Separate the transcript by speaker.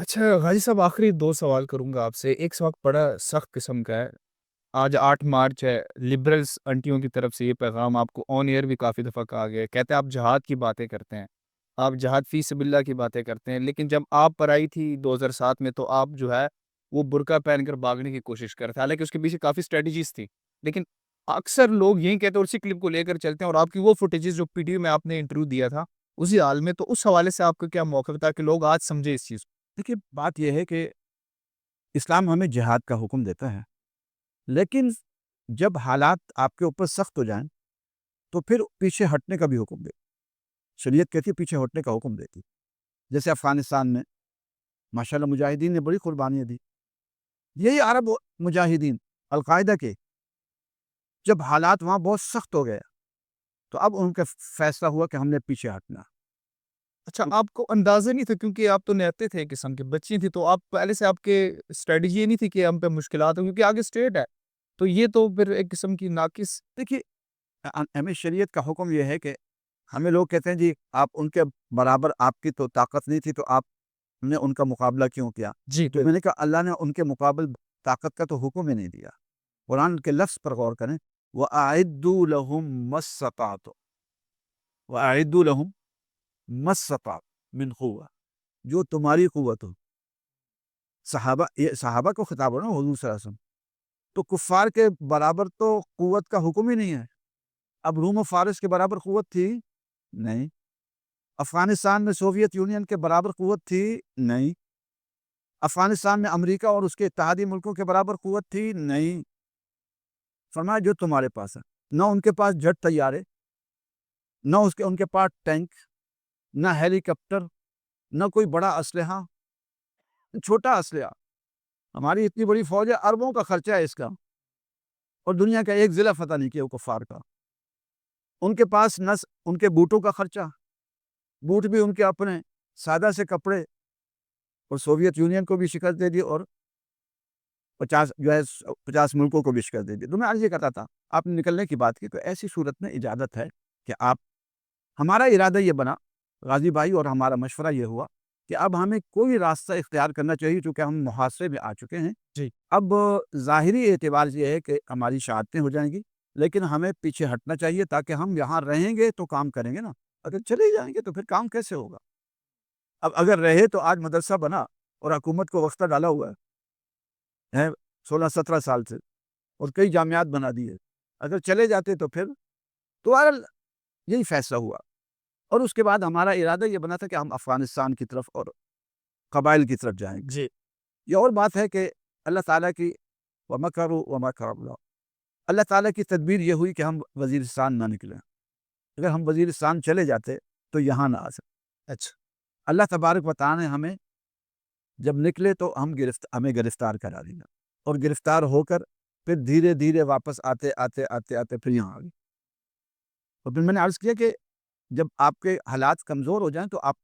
Speaker 1: اچھا غازی صاحب، آخری 2 سوال کروں گا آپ سے۔ ایک سوال بڑا سخت قسم کا ہے۔ آج 8 مارچ ہے، لبرلز انٹیوں کی طرف سے یہ پیغام آپ کو آن ایئر بھی کافی دفعہ کہا گیا ہے۔ کہتے ہیں آپ جہاد کی باتیں کرتے ہیں، آپ جہاد فی سبیل اللہ کی باتیں کرتے ہیں، لیکن جب آپ پر آئی تھی 2007 میں تو آپ جو ہے وہ برقع پہن کر بھاگنے کی کوشش کر رہے تھے، حالانکہ اس کے پیچھے کافی اسٹریٹجیز تھی۔ لیکن اکثر لوگ یہی کہتے ہیں اور اسی کلپ کو لے کر چلتے ہیں، اور آپ کی وہ فوٹیجز جو پی ٹی وی میں آپ نے انٹرویو دیا تھا اسی حال میں، تو اس حوالے سے آپ کا کیا موقف تھا کہ لوگ آج سمجھے اس چیز کو؟
Speaker 2: دیکھیے، بات یہ ہے کہ اسلام ہمیں جہاد کا حکم دیتا ہے، لیکن جب حالات آپ کے اوپر سخت ہو جائیں تو پھر پیچھے ہٹنے کا بھی حکم دے۔ شریعت کہتی ہے پیچھے ہٹنے کا حکم دیتی۔ جیسے افغانستان میں ماشاءاللہ مجاہدین نے بڑی قربانیاں دی، یہی عرب مجاہدین القاعدہ کے، جب حالات وہاں بہت سخت ہو گئے تو اب ان کا فیصلہ ہوا کہ ہم نے پیچھے ہٹنا۔
Speaker 1: اچھا، آپ کو اندازہ نہیں تھا کیونکہ آپ تو نہتے تھے، ایک قسم کے بچی تھی، تو آپ پہلے سے آپ کے اسٹریٹجی یہ نہیں تھی کہ ہم پہ مشکلات ہوں کیونکہ آگے اسٹیٹ ہے، تو یہ تو پھر ایک قسم کی ناقص۔
Speaker 2: دیکھیے، ہمیں شریعت کا حکم یہ ہے کہ ہمیں لوگ کہتے ہیں جی آپ ان کے برابر، آپ کی تو طاقت نہیں تھی تو آپ نے ان کا مقابلہ کیوں کیا؟
Speaker 1: جی
Speaker 2: تو میں نے کہا اللہ نے ان کے مقابل طاقت کا تو حکم ہی نہیں دیا۔ قرآن کے لفظ پر غور کریں، وَأَعِدُّوا لَهُم مَا اسْتَطَعْتُمْ وَأَعِدُّوا لَهُم مَا اسْتَطَعْتُمْ مِنْ قُوَّةٍ، جو تمہاری قوت ہو۔ صحابہ کو خطاب ہو نا، حضور صلی اللہ علیہ وسلم، تو کفار کے برابر تو قوت کا حکم ہی نہیں ہے۔ اب روم و فارس کے برابر قوت تھی؟ نہیں۔ افغانستان میں سوویت یونین کے برابر قوت تھی؟ نہیں۔ افغانستان میں امریکہ اور اس کے اتحادی ملکوں کے برابر قوت تھی؟ نہیں۔ فرمایا جو تمہارے پاس ہے، نہ ان کے پاس جٹ طیارے، نہ ان کے پاس ٹینک، نہ ہیلی کاپٹر، نہ کوئی بڑا اسلحہ، چھوٹا اسلحہ۔ ہماری اتنی بڑی فوج ہے، اربوں کا خرچہ ہے اس کا، اور دنیا کا ایک ضلع فتح نہیں کیا وہ کفار کا۔ ان کے پاس نہ ان کے بوٹوں کا خرچہ، بوٹ بھی ان کے اپنے سادہ سے کپڑے، اور سوویت یونین کو بھی شکست دے دی، اور 50 ملکوں کو بھی شکست دے دی۔ تو میں عرض یہ کرتا تھا، آپ نے نکلنے کی بات کی، تو ایسی صورت میں اجازت ہے کہ آپ، ہمارا ارادہ یہ بنا غازی بھائی، اور ہمارا مشورہ یہ ہوا کہ اب ہمیں کوئی راستہ اختیار کرنا چاہیے، چونکہ ہم محاصرے میں آ چکے ہیں۔
Speaker 1: جی،
Speaker 2: اب ظاہری اعتبار یہ ہے کہ ہماری شہادتیں ہو جائیں گی، لیکن ہمیں پیچھے ہٹنا چاہیے، تاکہ ہم یہاں رہیں گے تو کام کریں گے نا۔ اگر چلے جائیں گے تو پھر کام کیسے ہوگا؟ اب اگر رہے تو آج مدرسہ بنا اور حکومت کو وقفہ ڈالا ہوا ہے 16-17 سال سے، اور کئی جامعات بنا دیے۔ اگر چلے جاتے تو پھر تو یہی فیصلہ ہوا، اور اس کے بعد ہمارا ارادہ یہ بنا تھا کہ ہم افغانستان کی طرف اور قبائل کی طرف جائیں گے۔
Speaker 1: جی،
Speaker 2: یہ اور بات ہے کہ اللہ تعالیٰ کی وَمَكَرُوا وَمَكَرَ اللَّهُ، اللہ تعالیٰ کی تدبیر یہ ہوئی کہ ہم وزیرستان نہ نکلیں۔ اگر ہم وزیرستان چلے جاتے تو یہاں نہ آ سکتے۔
Speaker 1: اچھا،
Speaker 2: اللہ تبارک و تعالیٰ نے ہمیں جب نکلے تو ہمیں گرفتار کرا دیا، اور گرفتار ہو کر پھر دھیرے دھیرے واپس آتے آتے آتے آتے پھر یہاں آ گئے۔ اور پھر میں نے عرض کیا کہ جب آپ کے حالات کمزور ہو جائیں تو آپ